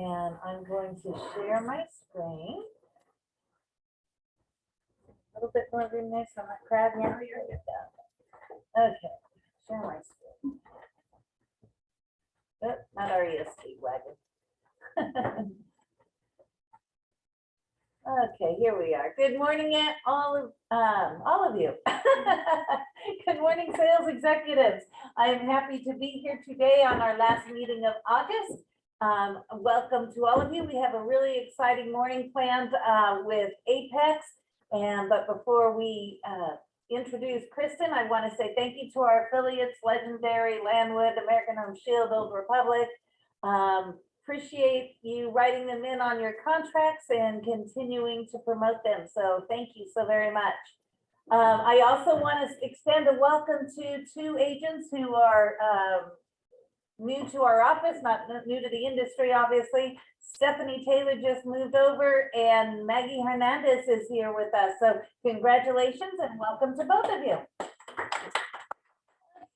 And I'm going to share my screen. A little bit more room there, so I'm not crowding everywhere. Okay, share my screen. Oh, not our ESP wagon. Okay, here we are. Good morning, all of you. Good morning, sales executives. I am happy to be here today on our last meeting of August. Welcome to all of you. We have a really exciting morning planned with Apex. But before we introduce Kristen, I want to say thank you to our affiliates, Legendary, Landwood, American Home Shield, Old Republic. Appreciate you writing them in on your contracts and continuing to promote them. So thank you so very much. I also want to extend a welcome to two agents who are new to our office, not new to the industry, obviously. Stephanie Taylor just moved over and Maggie Hernandez is here with us. So congratulations and welcome to both of you.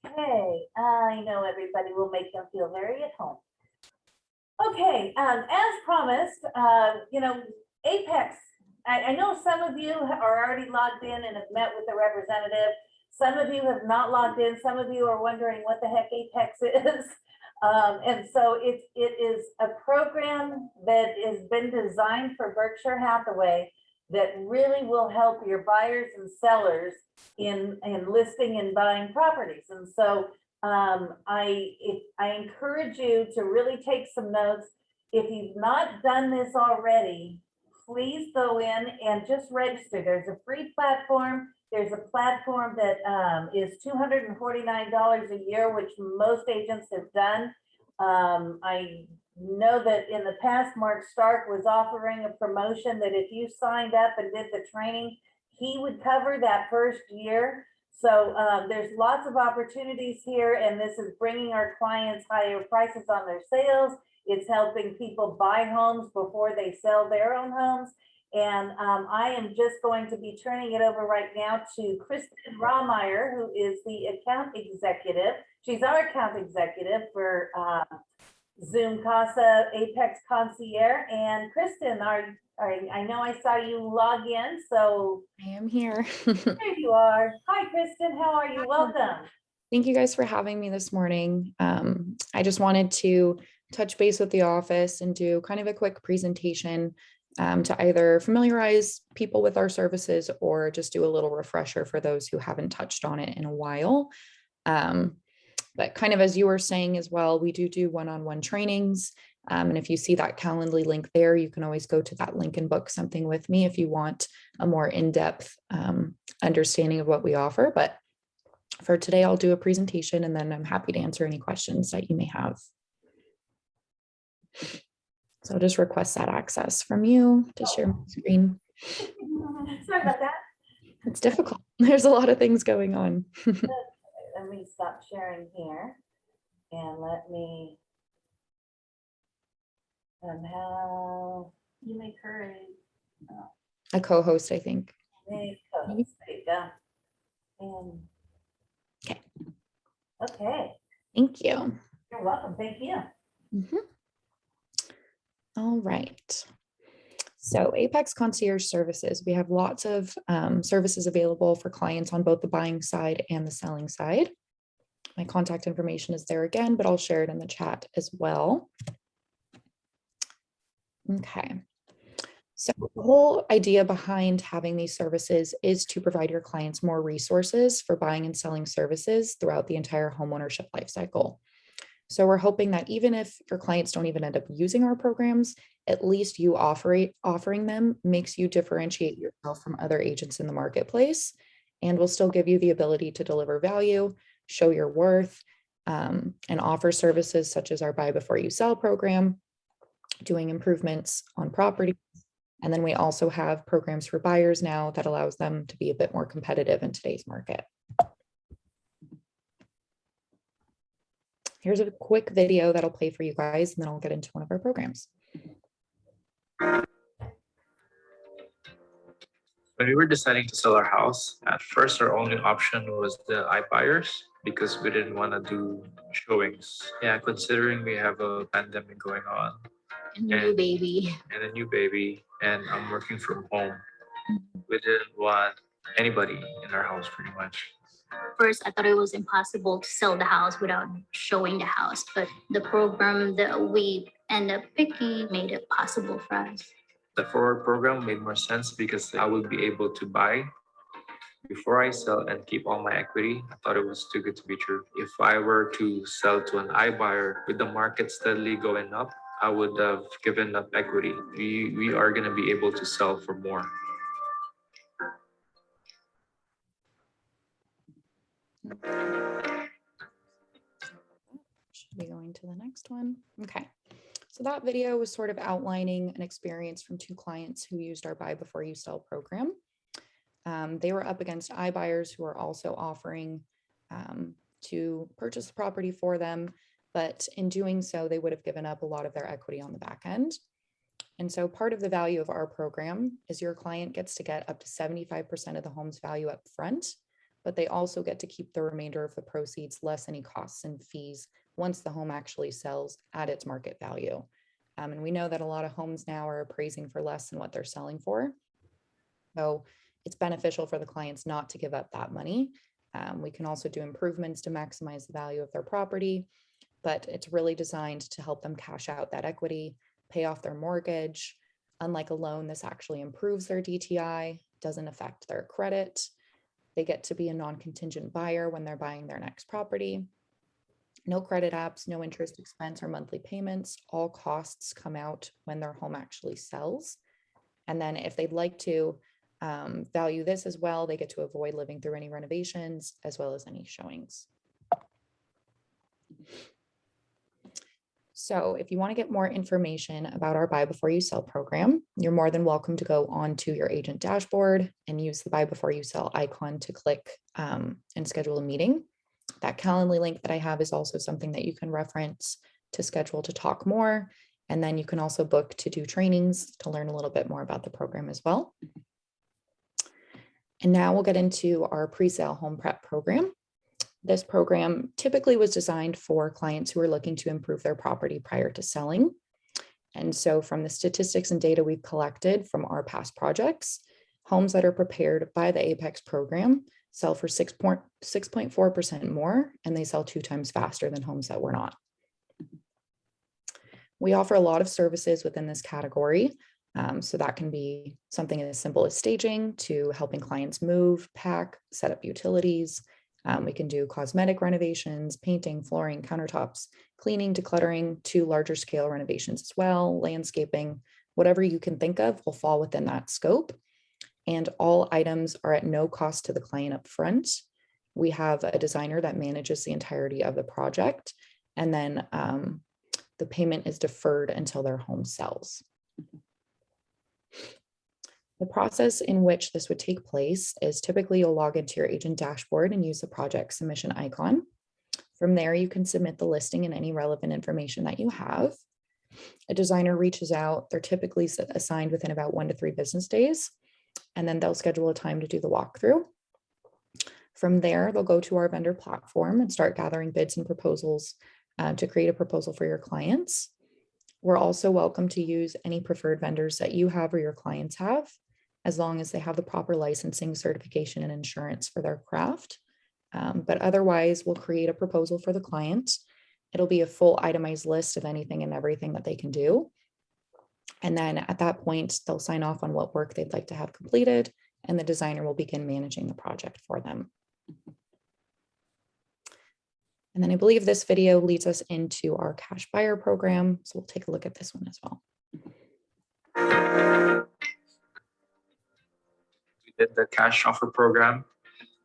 Okay, I know everybody will make them feel very at home. Okay, as promised, Apex, I know some of you are already logged in and have met with the representative. Some of you have not logged in. Some of you are wondering what the heck Apex is. And so it is a program that has been designed for Berkshire Hathaway that really will help your buyers and sellers in listing and buying properties. And so I encourage you to really take some notes. If you've not done this already, please go in and just register. There's a free platform. There's a platform that is $249 a year, which most agents have done. I know that in the past, Mark Stark was offering a promotion that if you signed up and did the training, he would cover that first year. So there's lots of opportunities here, and this is bringing our clients higher prices on their sales. It's helping people buy homes before they sell their own homes. And I am just going to be turning it over right now to Kristen Rahmeyer, who is the account executive. She's our account executive for Zoom Casa Apex Concierge. And Kristen, I know I saw you log in, so. I am here. There you are. Hi, Kristen. How are you? Welcome. Thank you guys for having me this morning. I just wanted to touch base with the office and do kind of a quick presentation to either familiarize people with our services or just do a little refresher for those who haven't touched on it in a while. But kind of as you were saying as well, we do one-on-one trainings. And if you see that Calendly link there, you can always go to that link and book something with me if you want a more in-depth understanding of what we offer. But for today, I'll do a presentation and then I'm happy to answer any questions that you may have. So I'll just request that access from you to share my screen. Sorry about that. It's difficult. There's a lot of things going on. Let me stop sharing here and let me somehow you make her a co-host, I think. There you go. And okay. Okay. Thank you. You're welcome. Thank you. Mm-hmm. All right. So Apex Concierge Services, we have lots of services available for clients on both the buying side and the selling side. My contact information is there again, but I'll share it in the chat as well. Okay. So the whole idea behind having these services is to provide your clients more resources for buying and selling services throughout the entire homeownership lifecycle. So we're hoping that even if your clients don't even end up using our programs, at least you offering them makes you differentiate yourself from other agents in the marketplace, and will still give you the ability to deliver value, show your worth, and offer services such as our Buy Before You Sell program, doing improvements on property. And then we also have programs for buyers now that allows them to be a bit more competitive in today's market. Here's a quick video that'll play for you guys, and then I'll get into one of our programs. When we were deciding to sell our house, at first our only option was the iBuyers because we didn't want to do showings. Yeah, considering we have a pandemic going on, New baby. and a new baby, and I'm working from home. We didn't want anybody in our house pretty much. First, I thought it was impossible to sell the house without showing the house, but the program that we end up picking made it possible for us. The forward program made more sense because I would be able to buy before I sell and keep all my equity. I thought it was too good to be true. If I were to sell to an iBuyer with the market steadily going up, I would have given up equity. We are going to be able to sell for more. Should be going to the next one. Okay. So that video was sort of outlining an experience from two clients who used our buy before you sell program. They were up against iBuyers who are also offering to purchase the property for them, but in doing so, they would have given up a lot of their equity on the back end. And so part of the value of our program is your client gets to get up to 75% of the home's value up front, but they also get to keep the remainder of the proceeds less any costs and fees once the home actually sells at its market value. And we know that a lot of homes now are appraising for less than what they're selling for. So it's beneficial for the clients not to give up that money. We can also do improvements to maximize the value of their property, but it's really designed to help them cash out that equity, pay off their mortgage. Unlike a loan, this actually improves their DTI, doesn't affect their credit. They get to be a non-contingent buyer when they're buying their next property. No credit apps, no interest expense or monthly payments. All costs come out when their home actually sells. And then if they'd like to value this as well, they get to avoid living through any renovations as well as any showings. So if you want to get more information about our buy before you sell program, you're more than welcome to go onto your agent dashboard and use the buy before you sell icon to click and schedule a meeting. That Calendly link that I have is also something that you can reference to schedule to talk more. And then you can also book to do trainings to learn a little bit more about the program as well. And now we'll get into our pre-sale home prep program. This program typically was designed for clients who are looking to improve their property prior to selling. And so from the statistics and data we've collected from our past projects, homes that are prepared by the Apex program sell for 6.4% more, and they sell 2 times faster than homes that were not. We offer a lot of services within this category. So that can be something as simple as staging to helping clients move, pack, set up utilities. We can do cosmetic renovations, painting, flooring, countertops, cleaning, decluttering, to larger scale renovations as well, landscaping, whatever you can think of will fall within that scope. And all items are at no cost to the client up front. We have a designer that manages the entirety of the project, and then the payment is deferred until their home sells. The process in which this would take place is typically you'll log into your agent dashboard and use the project submission icon. From there, you can submit the listing and any relevant information that you have. A designer reaches out. They're typically assigned within about 1 to 3 business days, and then they'll schedule a time to do the walkthrough. From there, they'll go to our vendor platform and start gathering bids and proposals to create a proposal for your clients. We're also welcome to use any preferred vendors that you have or your clients have, as long as they have the proper licensing, certification, and insurance for their craft. But otherwise, we'll create a proposal for the client. It'll be a full itemized list of anything and everything that they can do. And then at that point, they'll sign off on what work they'd like to have completed, and the designer will begin managing the project for them. And then I believe this video leads us into our cash buyer program. So we'll take a look at this one as well. We did the cash offer program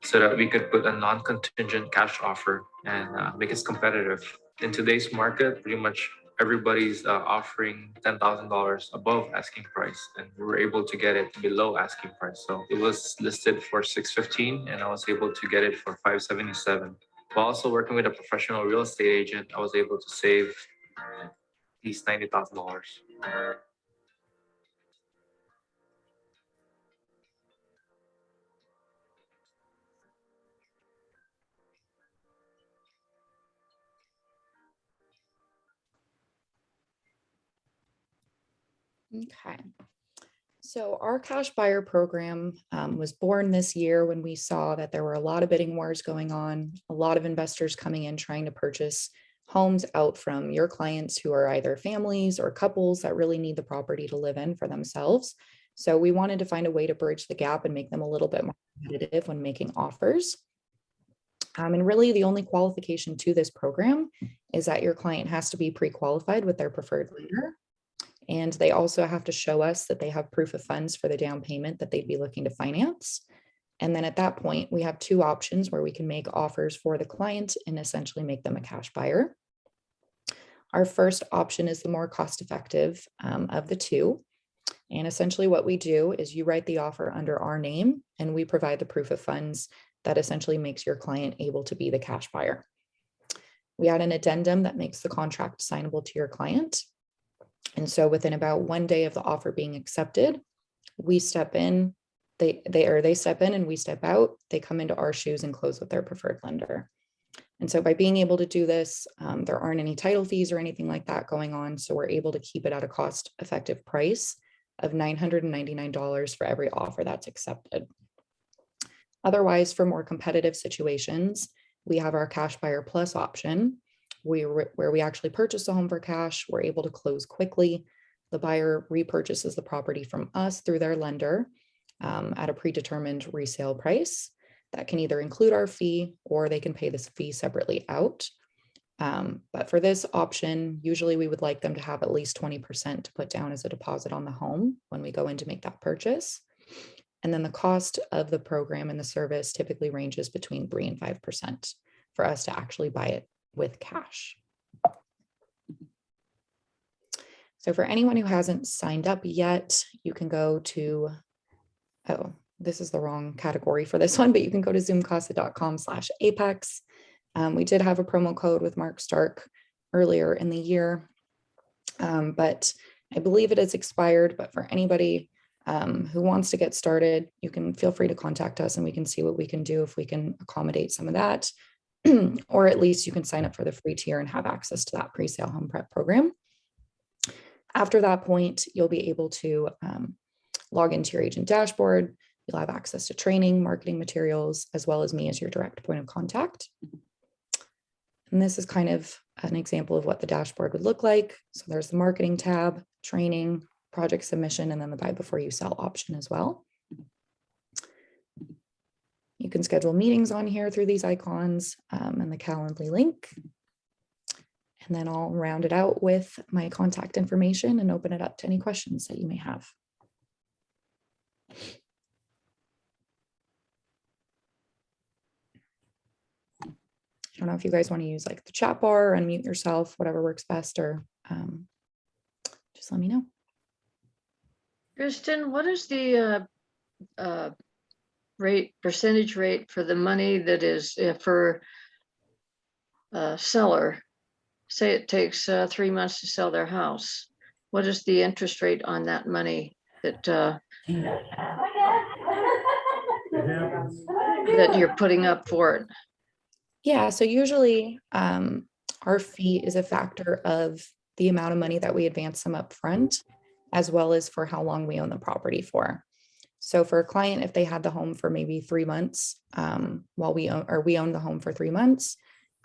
so that we could put a non-contingent cash offer and make it competitive. In today's market, pretty much everybody's offering $10,000 above asking price, and we were able to get it below asking price. So it was listed for $615, and I was able to get it for $577. While also working with a professional real estate agent, I was able to save at least $90,000. Okay. So our cash buyer program was born this year when we saw that there were a lot of bidding wars going on, a lot of investors coming in trying to purchase homes out from your clients who are either families or couples that really need the property to live in for themselves. So we wanted to find a way to bridge the gap and make them a little bit more competitive when making offers. And really the only qualification to this program is that your client has to be pre-qualified with their preferred lender. And they also have to show us that they have proof of funds for the down payment that they'd be looking to finance. And then at that point, we have two options where we can make offers for the client and essentially make them a cash buyer. Our first option is the more cost-effective of the two. And essentially what we do is you write the offer under our name and we provide the proof of funds that essentially makes your client able to be the cash buyer. We add an addendum that makes the contract signable to your client. And so within about 1 day of the offer being accepted, we step in, they step in and we step out, they come into our shoes and close with their preferred lender. And so by being able to do this, there aren't any title fees or anything like that going on. So we're able to keep it at a cost-effective price of $999 for every offer that's accepted. Otherwise, for more competitive situations, we have our Cash Buyer Plus option, where we actually purchase a home for cash. We're able to close quickly. The buyer repurchases the property from us through their lender at a predetermined resale price. That can either include our fee or they can pay this fee separately out. But for this option, usually we would like them to have at least 20% to put down as a deposit on the home when we go in to make that purchase. And then the cost of the program and the service typically ranges between 3 and 5% for us to actually buy it with cash. So for anyone who hasn't signed up yet, you can go to, oh, this is the wrong category for this one, but you can go to zoomcasa.com/Apex. We did have a promo code with Mark Stark earlier in the year, but I believe it has expired. But for anybody who wants to get started, you can feel free to contact us and we can see what we can do if we can accommodate some of that. Or at least you can sign up for the free tier and have access to that pre-sale home prep program. After that point, you'll be able to log into your agent dashboard. You'll have access to training, marketing materials, as well as me as your direct point of contact. And this is kind of an example of what the dashboard would look like. So there's the marketing tab, training, project submission, and then the buy before you sell option as well. You can schedule meetings on here through these icons and the Calendly link. And then I'll round it out with my contact information and open it up to any questions that you may have. I don't know if you guys want to use like the chat bar, unmute yourself, whatever works best, or just let me know. Kristen, what is the percentage rate for the money that is for a seller? Say it takes 3 months to sell their house. What is the interest rate on that money that that you're putting up for it? Yeah, so usually our fee is a factor of the amount of money that we advance them up front, as well as for how long we own the property for. So for a client, if they had the home for maybe 3 months, while we own the home for 3 months,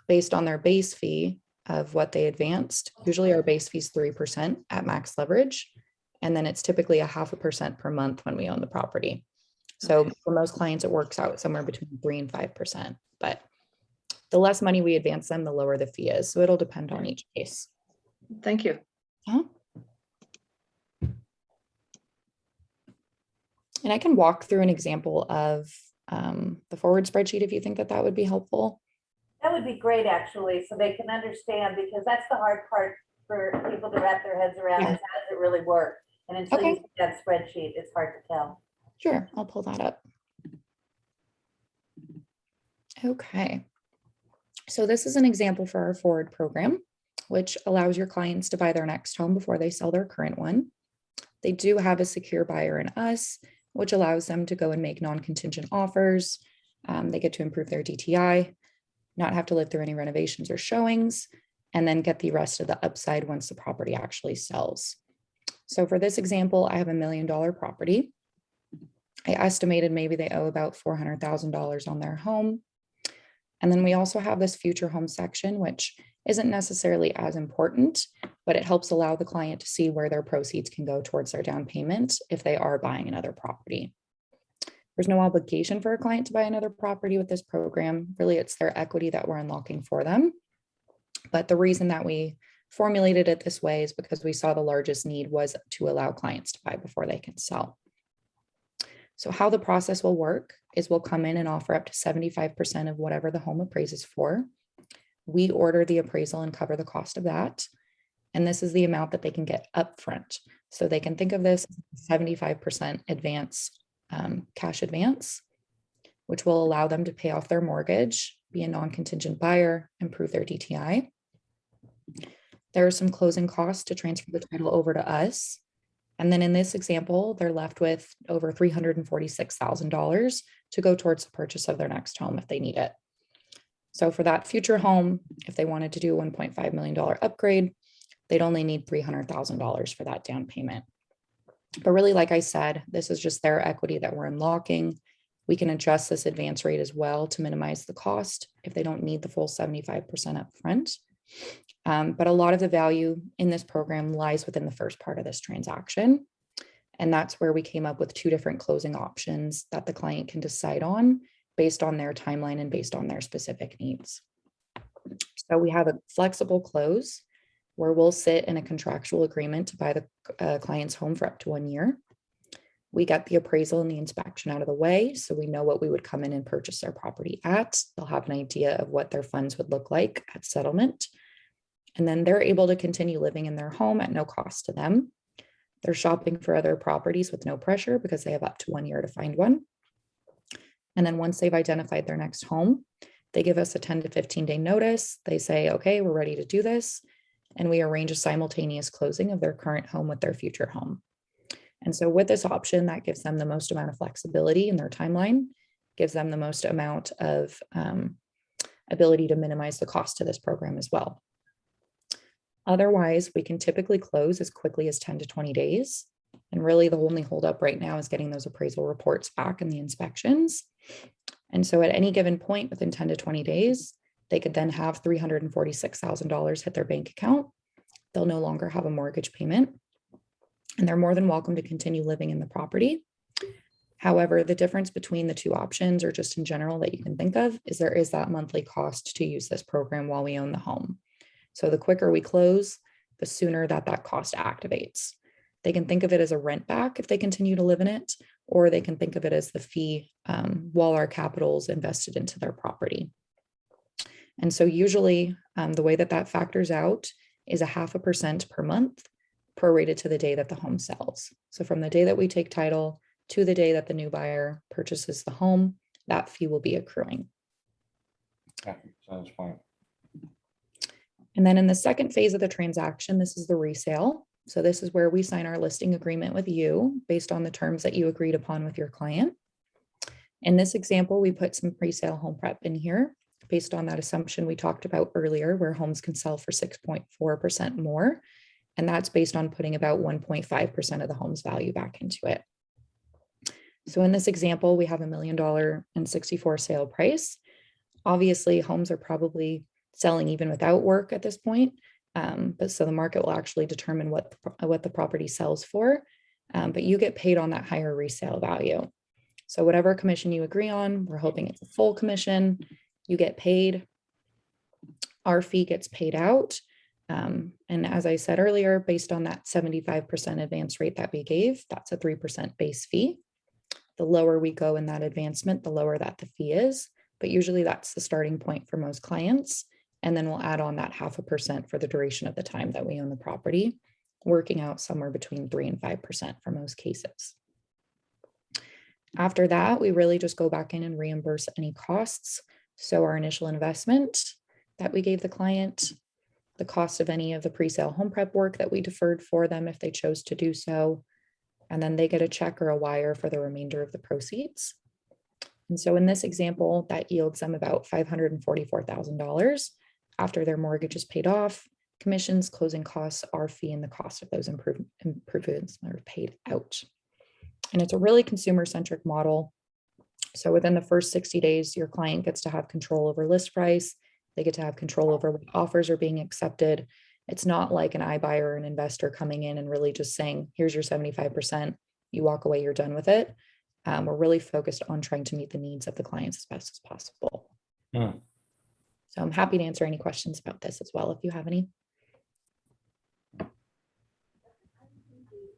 based on their base fee of what they advanced, usually our base fee is 3% at max leverage. And then it's typically 0.5% per month when we own the property. So for most clients, it works out somewhere between 3 and 5%. But the less money we advance them, the lower the fee is. So it'll depend on each case. Thank you. And I can walk through an example of the forward spreadsheet if you think that that would be helpful. That would be great, actually, so they can understand, because that's the hard part for people to wrap their heads around, is how does it really work? And until you see that spreadsheet, it's hard to tell. Sure, I'll pull that up. Okay. So this is an example for our forward program, which allows your clients to buy their next home before they sell their current one. They do have a secure buyer in us, which allows them to go and make non-contingent offers. They get to improve their DTI, not have to live through any renovations or showings, and then get the rest of the upside once the property actually sells. So for this example, I have $1 million property. I estimated maybe they owe about $400,000 on their home. And then we also have this future home section, which isn't necessarily as important, but it helps allow the client to see where their proceeds can go towards their down payment if they are buying another property. There's no obligation for a client to buy another property with this program. Really, it's their equity that we're unlocking for them. But the reason that we formulated it this way is because we saw the largest need was to allow clients to buy before they can sell. So how the process will work is we'll come in and offer up to 75% of whatever the home appraises for. We order the appraisal and cover the cost of that. And this is the amount that they can get upfront. So they can think of this as 75% advance, cash advance, which will allow them to pay off their mortgage, be a non-contingent buyer, improve their DTI. There are some closing costs to transfer the title over to us. And then in this example, they're left with over $346,000 to go towards the purchase of their next home if they need it. So for that future home, if they wanted to do a $1.5 million upgrade, they'd only need $300,000 for that down payment. But really, like I said, this is just their equity that we're unlocking. We can adjust this advance rate as well to minimize the cost if they don't need the full 75% upfront. But a lot of the value in this program lies within the first part of this transaction. And that's where we came up with two different closing options that the client can decide on based on their timeline and based on their specific needs. So we have a flexible close where we'll sit in a contractual agreement to buy the client's home for up to 1 year. We get the appraisal and the inspection out of the way, so we know what we would come in and purchase their property at. They'll have an idea of what their funds would look like at settlement. And then they're able to continue living in their home at no cost to them. They're shopping for other properties with no pressure because they have up to 1 year to find one. And then once they've identified their next home, they give us a 10 to 15-day notice. They say, okay, we're ready to do this. And we arrange a simultaneous closing of their current home with their future home. And so with this option, that gives them the most amount of flexibility in their timeline, gives them the most amount of ability to minimize the cost to this program as well. Otherwise, we can typically close as quickly as 10 to 20 days. And really the only holdup right now is getting those appraisal reports back and the inspections. And so at any given point within 10 to 20 days, they could then have $346,000 hit their bank account. They'll no longer have a mortgage payment, and they're more than welcome to continue living in the property. However, the difference between the two options, or just in general that you can think of, is there is that monthly cost to use this program while we own the home. So the quicker we close, the sooner that cost activates. They can think of it as a rent back if they continue to live in it, or they can think of it as the fee while our capital is invested into their property. And so usually the way that factors out is 0.5% per month, prorated to the day that the home sells. So from the day that we take title to the day that the new buyer purchases the home, that fee will be accruing. Yeah, sounds fine. And then in the second phase of the transaction, this is the resale. So this is where we sign our listing agreement with you based on the terms that you agreed upon with your client. In this example, we put some pre-sale home prep in here based on that assumption we talked about earlier, where homes can sell for 6.4% more. And that's based on putting about 1.5% of the home's value back into it. So in this example, we have $1 million and 64 sale price. Obviously, homes are probably selling even without work at this point. But so the market will actually determine what the property sells for, but you get paid on that higher resale value. So whatever commission you agree on, we're hoping it's a full commission, you get paid, our fee gets paid out. And as I said earlier, based on that 75% advance rate that we gave, that's a 3% base fee. The lower we go in that advancement, the lower that the fee is, but usually that's the starting point for most clients. And then we'll add on that 0.5% for the duration of the time that we own the property, working out somewhere between 3 and 5% for most cases. After that, we really just go back in and reimburse any costs. So our initial investment that we gave the client, the cost of any of the pre-sale home prep work that we deferred for them if they chose to do so, and then they get a check or a wire for the remainder of the proceeds. And so in this example, that yields them about $544,000 after their mortgage is paid off, Commissions, closing costs, our fee, and the cost of those improvements are paid out. And it's a really consumer-centric model. So within the first 60 days, your client gets to have control over list price. They get to have control over what offers are being accepted. It's not like an iBuyer or an investor coming in and really just saying, here's your 75%. You walk away, you're done with it. We're really focused on trying to meet the needs of the clients as best as possible. Hmm. So I'm happy to answer any questions about this as well, if you have any.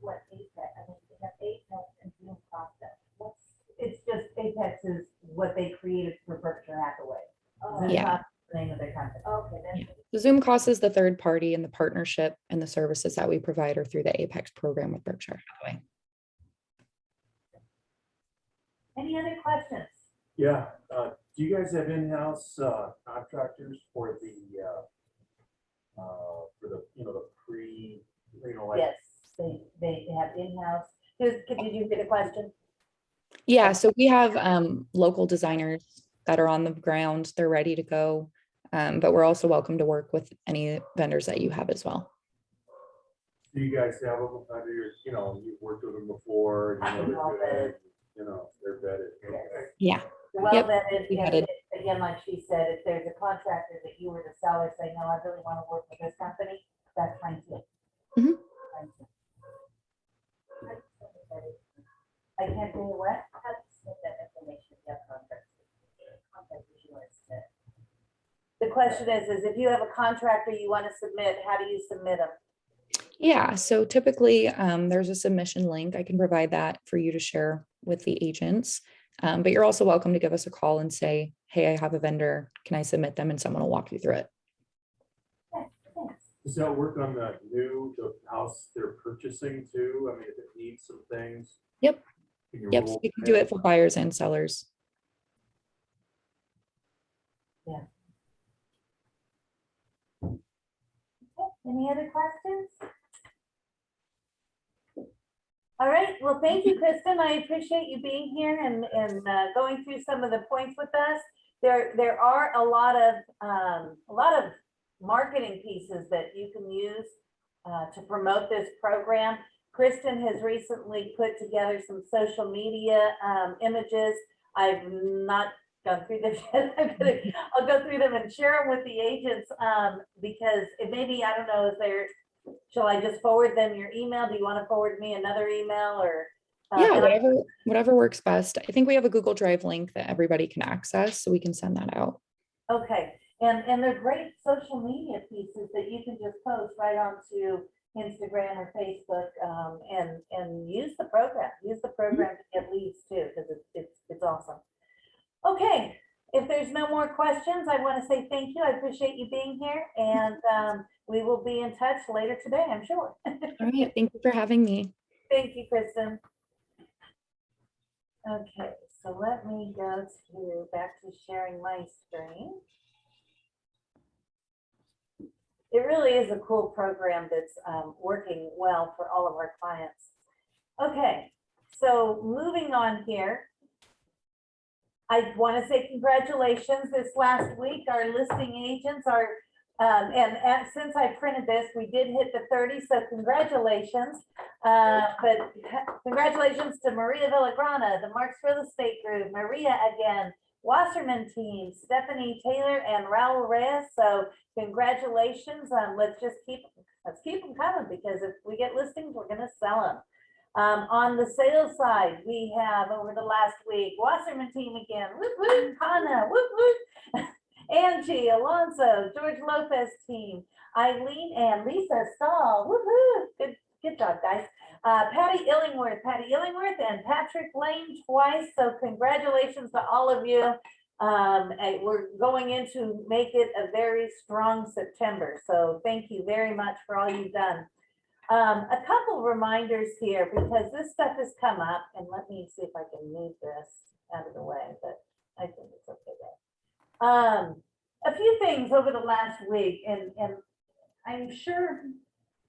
What Apex, I mean, they have Apex and Zoom process. It's just Apex is what they created for Berkshire Hathaway. Zoom Yeah. Process is the name of their company. Okay, that's. Yeah. The Zoom cost is the third party, and the partnership and the services that we provide are through the Apex program with Berkshire Hathaway. Any other questions? Yeah, do you guys have in-house contractors for the, the pre, like? Yes, they have in-house. Did you get a question? Yeah, so we have local designers that are on the ground. They're ready to go, but we're also welcome to work with any vendors that you have as well. Do you guys have them under your, you've worked with them before, they're vetted? Okay. Yeah. Well, Yep, vetted, we and vetted. again, like she said, if there's a contractor that you were to sell or say, no, I really want to work with this company, that's fine too. Mhm. Fine too. I can't do what? How to submit that information if you have contracts. The question is if you have a contractor you want to submit, how do you submit them? Yeah, so typically there's a submission link. I can provide that for you to share with the agents. But you're also welcome to give us a call and say, hey, I have a vendor. Can I submit them? And someone will walk you through it. Does that work on the house they're purchasing too? I mean, if it needs some things? Yep. Can you Yep, roll so we can do it for buyers and sellers. Yeah. Okay, any other questions? All right, well, thank you, Kristen. I appreciate you being here and going through some of the points with us. There are a lot of marketing pieces that you can use to promote this program. Kristen has recently put together some social media images. I've not gone through them yet. I'll go through them and share them with the agents because it maybe, I don't know, shall I just forward them your email? Do you want to forward me another email or? Yeah, whatever works best. I think we have a Google Drive link that everybody can access, so we can send that out. Okay, and they're great social media pieces that you can just post right onto Instagram or Facebook and use the program. Use the program to get leads too, because it's awesome. Okay, if there's no more questions, I want to say thank you. I appreciate you being here, and we will be in touch later today, I'm sure. All right, thank you for having me. Thank you, Kristen. Okay, so let me go back to sharing my screen. It really is a cool program that's working well for all of our clients. Okay, so moving on here. I want to say congratulations. This last week, our listing agents are, since I printed this, we did hit the 30, so congratulations. But congratulations to Maria Villagrana, the Marks Real Estate Group, Maria again, Wasserman team, Stephanie Taylor, and Raul Reyes. So congratulations. Let's keep them coming, because if we get listings, we're going to sell them. On the sales side, we have over the last week, Wasserman team again, whoop, whoop, Hannah, whoop, whoop, Angie, Alonso, George Lopez team, Eileen and Lisa Stahl, whoop, whoop, good job, guys. Patty Illingworth, and Patrick Lane twice. So congratulations to all of you. We're going in to make it a very strong September. So thank you very much for all you've done. A couple reminders here, because this stuff has come up, and let me see if I can move this out of the way, but I think it's okay there. A few things over the last week, and I'm sure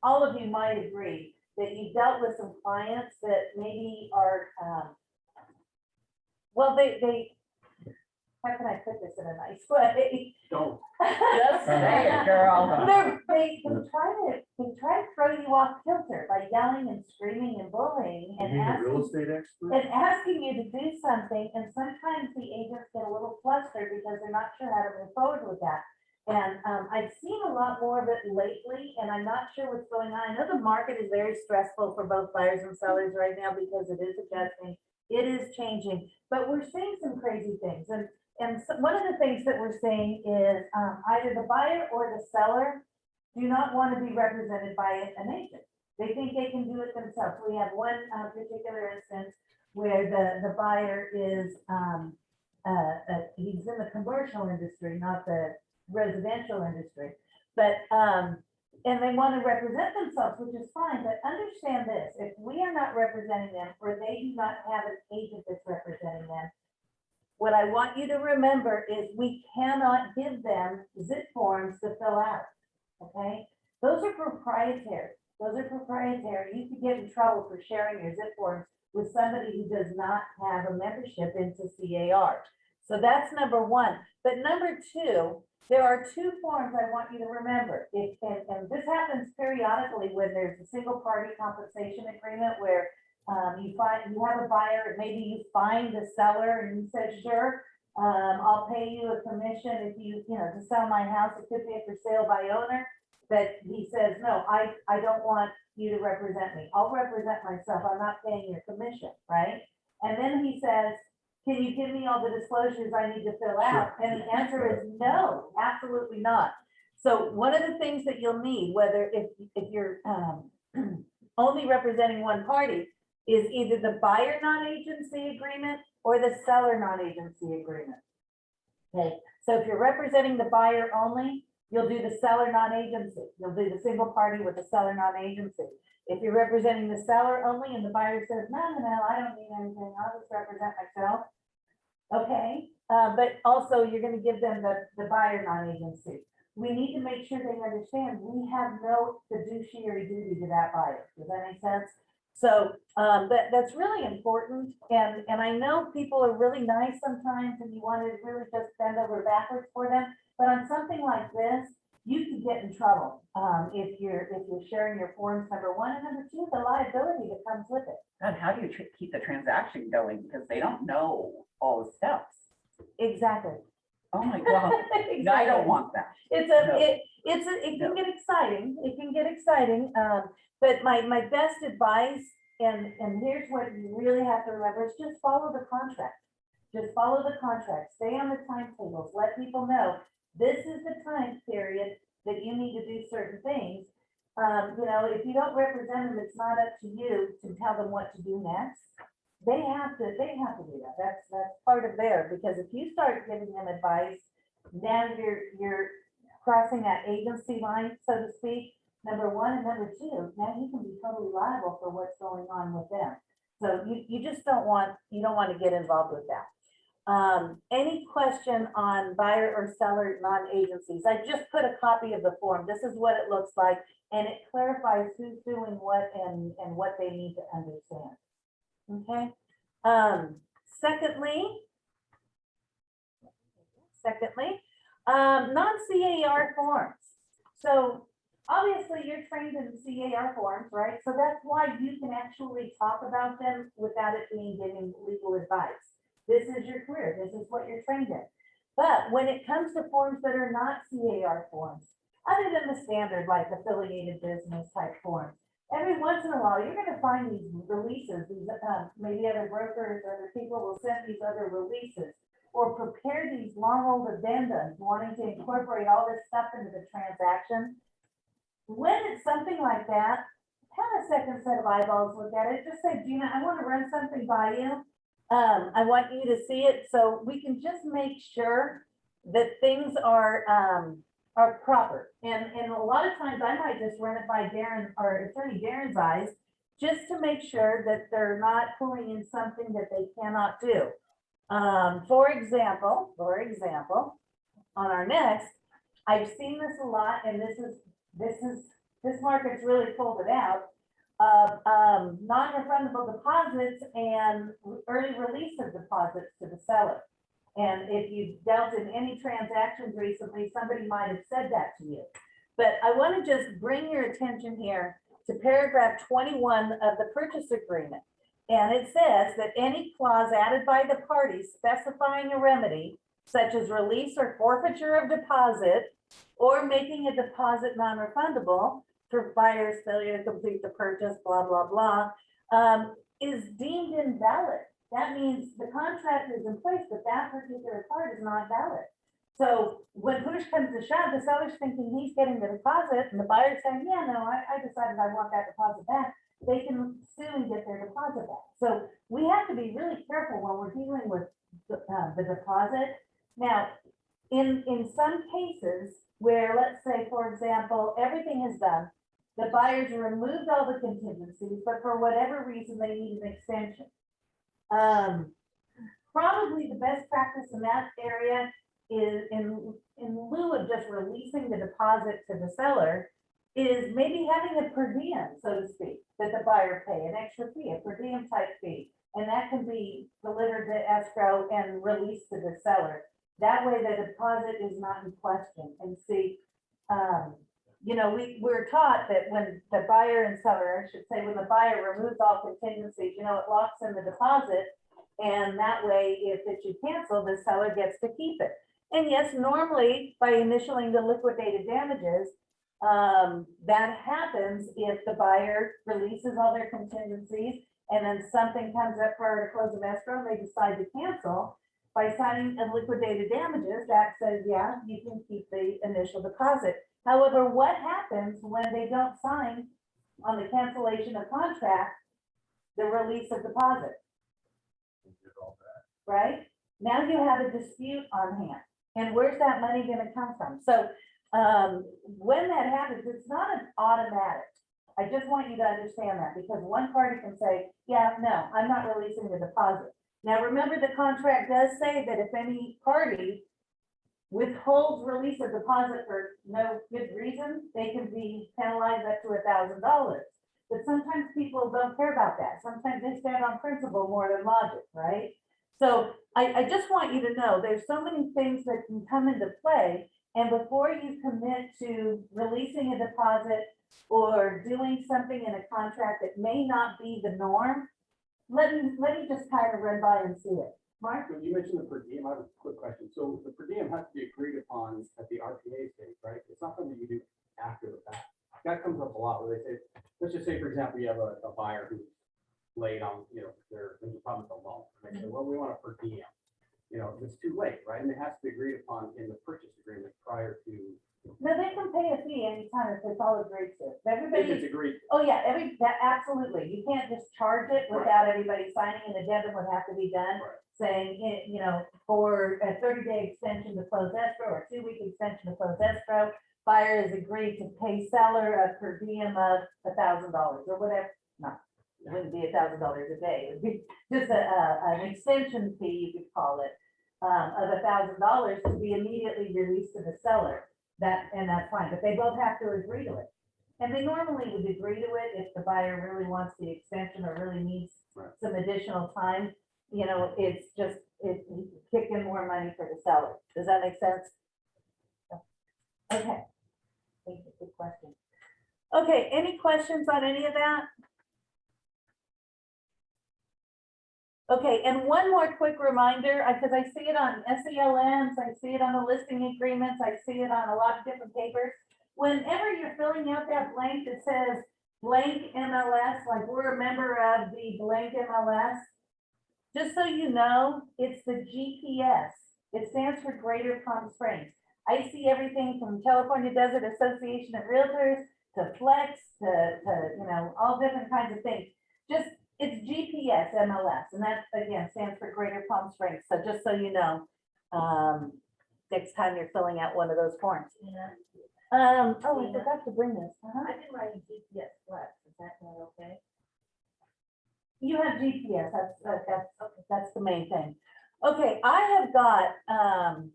all of you might agree that you dealt with some clients that maybe are, well, how can I put this in a nice way? Don't. Just say it, girl. They try to throw you off kilter by yelling and screaming and bullying You and mean the asking. real estate expert? And asking you to do something, and sometimes the agents get a little flustered because they're not sure how to move forward with that. And I've seen a lot more of it lately, and I'm not sure what's going on. I know the market is very stressful for both buyers and sellers right now because it is adjusting, it is changing, but we're seeing some crazy things. And so one of the things that we're seeing is either the buyer or the seller do not want to be represented by an agent. They think they can do it themselves. We have one particular instance where the buyer is, he's in the commercial industry, not the residential industry. But, and they want to represent themselves, which is fine, but understand this, if we are not representing them or they do not have an agent that's representing them, what I want you to remember is we cannot give them zip forms to fill out, okay? Those are proprietary. Those are proprietary. You could get in trouble for sharing your zip forms with somebody who does not have a membership into CAR. So that's number one. But number two, there are two forms I want you to remember. And this happens periodically when there's a single party compensation agreement where you have a buyer, and maybe you find the seller and you said, sure, I'll pay you a commission if you know, to sell my house. It could be a for sale by owner. But he says, no, I don't want you to represent me. I'll represent myself. I'm not paying your commission, right? And then he says, can you give me all the disclosures I need to fill out? And the answer is no, absolutely not. So one of the things that you'll need, whether if you're only representing one party, is either the buyer non-agency agreement or the seller non-agency agreement. Okay, so if you're representing the buyer only, you'll do the seller non-agency. You'll do the single party with the seller non-agency. If you're representing the seller only and the buyer says, no, I don't need anything, I'll just represent myself. Okay, but also you're going to give them the buyer non-agency. We need to make sure they understand we have no fiduciary duty to that buyer. Does that make sense? So that's really important. And I know people are really nice sometimes and you want to really just bend over backwards for them. But on something like this, you can get in trouble if you're sharing your forms, number one, and number two, the liability that comes with it. And how do you keep the transaction going? Because they don't know all the steps. Exactly. Oh my God. Exactly. I don't want that. It can get exciting. It can get exciting. But my best advice, and here's what you really have to remember, is just follow the contract. Just follow the contract. Stay on the timetables. Let people know this is the time period that you need to do certain things. You know, if you don't represent them, it's not up to you to tell them what to do next. They have to do that. That's part of there, because if you start giving them advice, then you're crossing that agency line, so to speak, number one, and number two, now you can be totally liable for what's going on with them. So you just don't want to get involved with that. Any question on buyer or seller non-agencies? I just put a copy of the form. This is what it looks like, and it clarifies who's doing what and what they need to understand. Okay. Secondly, non-CAR forms. So obviously you're trained in CAR forms, right? So that's why you can actually talk about them without it being giving legal advice. This is your career. This is what you're trained in. But when it comes to forms that are not CAR forms, other than the standard like affiliated business type forms, every once in a while, you're going to find these releases, maybe other brokers or other people will send these other releases or prepare these long old addendums wanting to incorporate all this stuff into the transaction. When it's something like that, have a second set of eyeballs look at it. Just say, Gina, I want to run something by you. I want you to see it so we can just make sure that things are proper. And a lot of times I might just run it by Darren or Attorney Darren's eyes just to make sure that they're not pulling in something that they cannot do. For example, on our next, I've seen this a lot, and this market's really pulled it out of non-refundable deposits and early release of deposits to the seller. And if you've dealt in any transactions recently, somebody might have said that to you. But I want to just bring your attention here to paragraph 21 of the purchase agreement. And it says that any clause added by the parties specifying a remedy, such as release or forfeiture of deposit, or making a deposit non-refundable for buyer's failure to complete the purchase, blah, blah, blah, is deemed invalid. That means the contract is in place, but that particular part is not valid. So when push comes to shove, the seller's thinking he's getting the deposit and the buyer's saying, yeah, no, I decided I want that deposit back. They can sue and get their deposit back. So we have to be really careful when we're dealing with the deposit. Now, in some cases where, let's say, for example, everything is done, the buyers removed all the contingencies, but for whatever reason, they need an extension. Probably the best practice in that area is in lieu of just releasing the deposit to the seller, is maybe having a per diem, so to speak, that the buyer pay, an extra fee, a per diem type fee. And that can be delivered to escrow and released to the seller. That way the deposit is not in question. And see, you know, we're taught that when the buyer and seller, I should say, when the buyer removes all contingencies, you know, it locks in the deposit. And that way, if it should cancel, the seller gets to keep it. And yes, normally by initialing the liquidated damages, that happens if the buyer releases all their contingencies and then something comes up prior to close of escrow, and they decide to cancel. By signing a liquidated damages, that says, yeah, you can keep the initial deposit. However, what happens when they don't sign on the cancellation of contract, the release of deposit? Right? Now you have a dispute on hand. And where's that money going to come from? So when that happens, it's not an automatic. I just want you to understand that, because one party can say, yeah, no, I'm not releasing the deposit. Now, remember, the contract does say that if any party withholds release of deposit for no good reason, they can be penalized up to $1,000. But sometimes people don't care about that. Sometimes they stand on principle more than logic, right? So I just want you to know there's so many things that can come into play. And before you commit to releasing a deposit or doing something in a contract that may not be the norm, let me just kind of run by and see it. Mark? So you mentioned the per diem. I have a quick question. So the per diem has to be agreed upon at the RPA stage, right? It's not something you do after the fact. That comes up a lot where they say, let's just say, for example, you have a buyer who's late on, you know, there's a problem with the loan. And they say, well, we want a per diem. You know, it's too late, right? And it has to be agreed upon in the purchase agreement prior to. No, they can pay a fee anytime if it's all agreed to. If Everybody. it's agreed. Oh, yeah, absolutely. You can't just charge it without everybody signing. An addendum would have to be done. Right. Saying, you know, for a 30-day extension to close escrow or 2-week extension to close escrow, buyer is agreed to pay seller a per diem of $1,000 or whatever. No, it wouldn't be $1,000 a day. It would be just an extension fee, you could call it, of $1,000 to be immediately released to the seller. And that's fine, but they both have to agree to it. And they normally would agree to it if the buyer really wants the extension or really needs some additional time. You know, it's just, it kick in more money for the seller. Does that make sense? Okay. Thank you. Good question. Okay, any questions on any of that? Okay, and one more quick reminder, because I see it on SELMs, I see it on the listing agreements, I see it on a lot of different papers. Whenever you're filling out that blank that says blank MLS, like we're a member of the blank MLS, just so you know, it's the GPS. It stands for Greater Palm Springs. I see everything from California Desert Association of Realtors to Flex to you know, all different kinds of things. Just it's GPS MLS, and that again stands for Greater Palm Springs. So just so you know, next time you're filling out one of those forms. Yeah. Oh, I forgot to bring this. I've been writing GPS Flex. Is that not okay? You have GPS. That's the main thing. Okay, I have got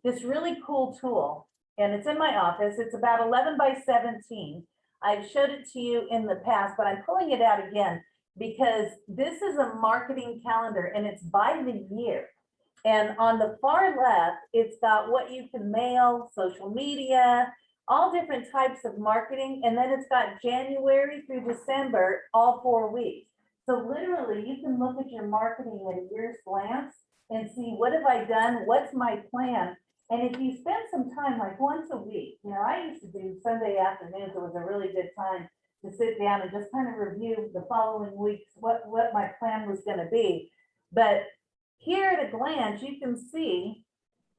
this really cool tool, and it's in my office. It's about 11 by 17. I've showed it to you in the past, but I'm pulling it out again because this is a marketing calendar and it's by the year. And on the far left, it's got what you can mail, social media, all different types of marketing. And then it's got January through December, all 4 weeks. So literally you can look at your marketing at a year's glance and see, what have I done? What's my plan? And if you spend some time, like once a week, I used to do Sunday afternoons. It was a really good time to sit down and just kind of review the following weeks, what my plan was going to be. But here at a glance, you can see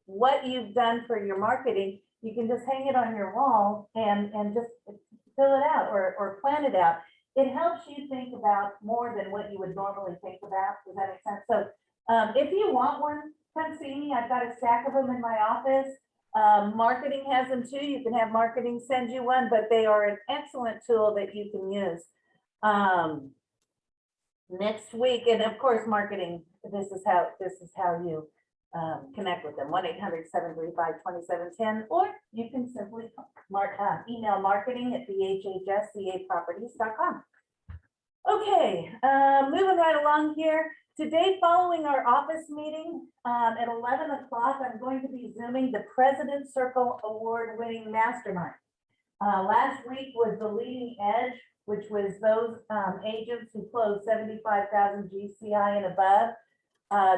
what you've done for your marketing. You can just hang it on your wall and just fill it out or plan it out. It helps you think about more than what you would normally think about. Does that make sense? So if you want one, come see me. I've got a stack of them in my office. Marketing has them too. You can have marketing send you one, but they are an excellent tool that you can use. Next week, and of course, marketing, this is how you connect with them, 1-800-735-2710, or you can simply email marketing@bhhscaproperties.com. Okay, moving right along here. Today, following our office meeting at 11 o'clock, I'm going to be Zooming the President's Circle Award-winning Mastermind. Last week was the Leading Edge, which was those agents who closed 75,000 GCI and above.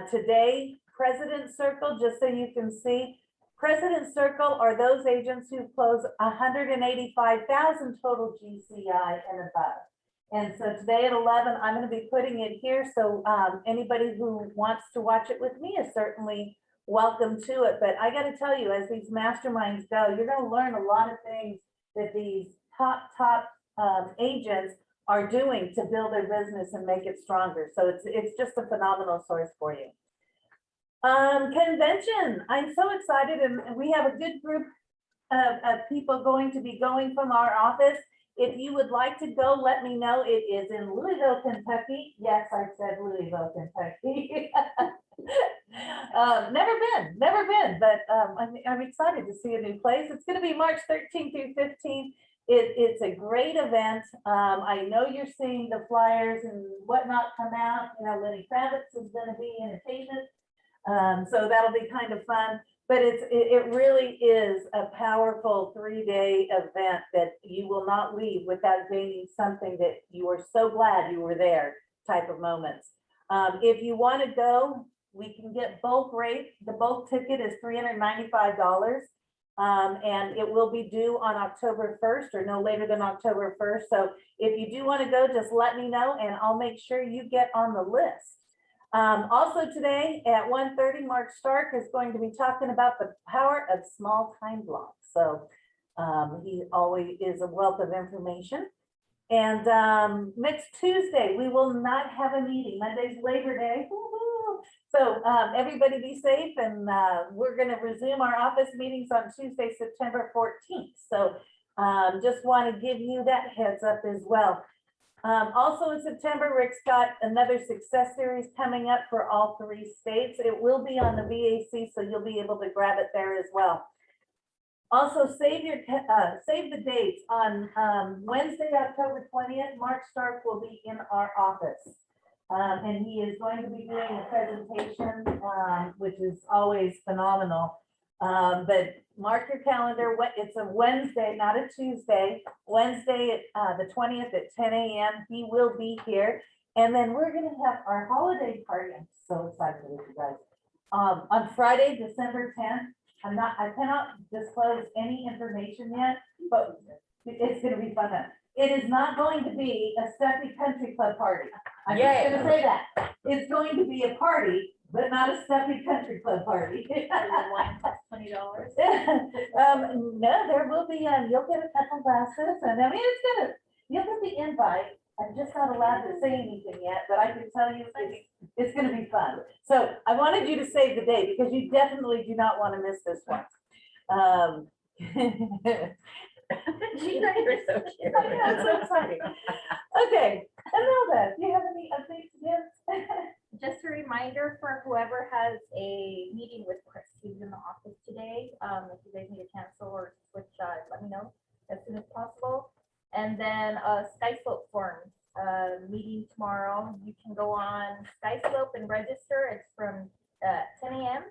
Today, President's Circle, just so you can see, President's Circle are those agents who close 185,000 total GCI and above. And so today at 11, I'm going to be putting it here. So anybody who wants to watch it with me is certainly welcome to it. But I got to tell you, as these masterminds go, you're going to learn a lot of things that these top agents are doing to build their business and make it stronger. So it's just a phenomenal source for you. Convention. I'm so excited, and we have a good group of people going to be going from our office. If you would like to go, let me know. It is in Louisville, Kentucky. Yes, I said Louisville, Kentucky. Never been, but I'm excited to see a new place. It's going to be March 13th through 15th. It's a great event. I know you're seeing the flyers and whatnot come out. Lenny Kravitz is going to be in attendance. So that'll be kind of fun. But it really is a powerful 3-day event that you will not leave without gaining something that you are so glad you were there type of moments. If you want to go, we can get bulk rate. The bulk ticket is $395. And it will be due on October 1st or no later than October 1st. So if you do want to go, just let me know and I'll make sure you get on the list. Also today at 1:30, Mark Stark is going to be talking about the power of small time blocks. So he always is a wealth of information. And next Tuesday, we will not have a meeting. Monday's Labor Day. Woo-hoo. So everybody be safe, and we're going to resume our office meetings on Tuesday, September 14th. So just want to give you that heads up as well. Also in September, Rick's got another success series coming up for all 3 states. It will be on the VAC, so you'll be able to grab it there as well. Also, save the dates. On Wednesday, October 20th, Mark Stark will be in our office. And he is going to be doing a presentation, which is always phenomenal. But mark your calendar. It's a Wednesday, not a Tuesday. Wednesday at the 20th at 10 a.m. He will be here. And then we're going to have our holiday party. I'm so excited with you guys. On Friday, December 10th. I cannot disclose any information yet, but it's going to be fun. It is not going to be a Stuffy Country Club party. I'm just going to say that. It's going to be a party, but not a Stuffy Country Club party. $20. No, there will be, you'll get a couple glasses, and I mean, you'll get the invite. I'm just not allowed to say anything yet, but I can tell you it's going to be fun. So I wanted you to save the day because you definitely do not want to miss this one. You guys are so cute. I know, it's so exciting. Okay, Imelda, do you have any updates yet? Just a reminder for whoever has a meeting with Chris, he's in the office today. If you guys need to cancel or switch, let me know as soon as possible. And then SkySlope forms, meeting tomorrow. You can go on SkySlope and register. It's from 10 a.m.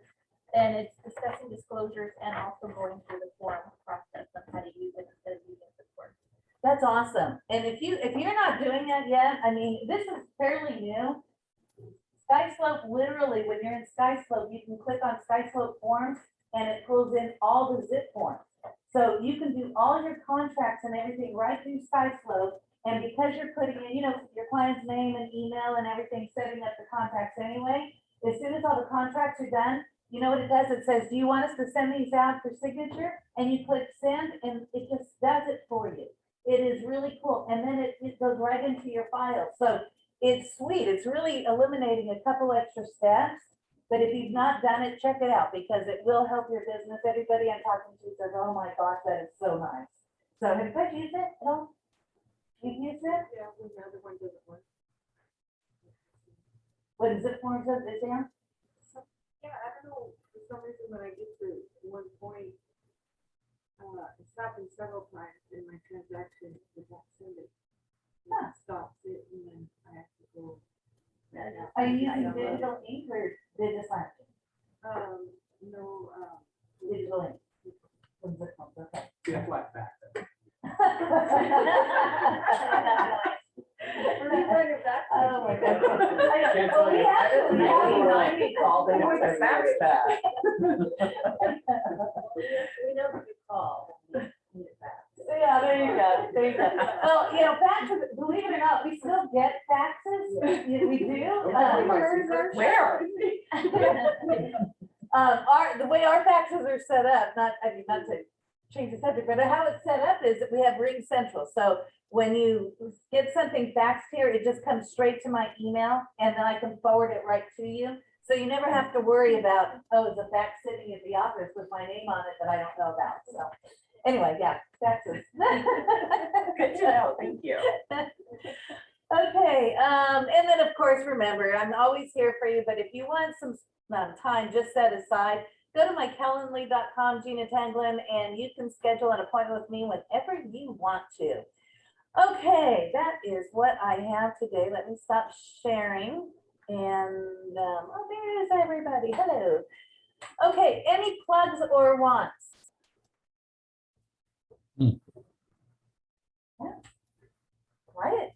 awesome. And if you're not doing that yet, I mean, this is fairly new. SkySlope, literally, when you're in SkySlope, you can click on SkySlope forms and it pulls in all the zip forms. So you can do all your contracts and everything right through SkySlope. And because you're putting in, your client's name and email and everything, setting up the contracts anyway, as soon as all the contracts are done, you know what it does? It says, do you want us to send these out for signature? And you click send and it just does it for you. It is really cool. And then it goes right into your file. So it's sweet. It's really eliminating a couple extra steps. But if you've not done it, check it out because it will help your business. Everybody I'm talking to says, oh my gosh, that is so nice. So have you guys used it? No? You've used it? Yeah, when the other one doesn't work. What is it for? Is it there? Yeah, I don't know, for some reason when I get to one point, it's happened several times in my transaction with that sender. Huh. It stops it and then I have to go. Are you using digital ink or digital? No, Digital ink. Okay. Yeah, flat back. Oh my God. Can't tell you. Called it was a fax back. We never get called. Yeah, there you go. There you go. Well, faxes, believe it or not, we still get faxes. We do. Where? The way our faxes are set up, not to change the subject, but how it's set up is that we have Ring Central. So when you get something faxed here, it just comes straight to my email and then I can forward it right to you. So you never have to worry about, oh, is a fax sitting at the office with my name on it that I don't know about. So anyway, yeah, faxes. Good to know, thank you. Okay, and then of course, remember, I'm always here for you, but if you want some time just set aside, go to my Calendly.com, Gina Tanglin, and you can schedule an appointment with me whenever you want to. Okay, that is what I have today. Let me stop sharing. And oh, there is everybody. Hello. Okay, any plugs or wants? Yeah. Quiet.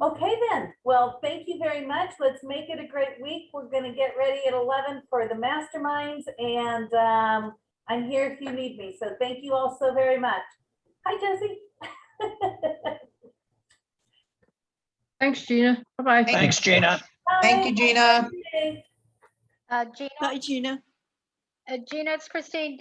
Okay then. Well, thank you very much. Let's make it a great week. We're going to get ready at 11 for the masterminds, and I'm here if you need me. So thank you all so very much. Hi, Josie. Thanks, Gina. Bye-bye. Thanks, Gina. Thank you, Gina. Gina, Bye, Gina. Gina, it's Christine. Is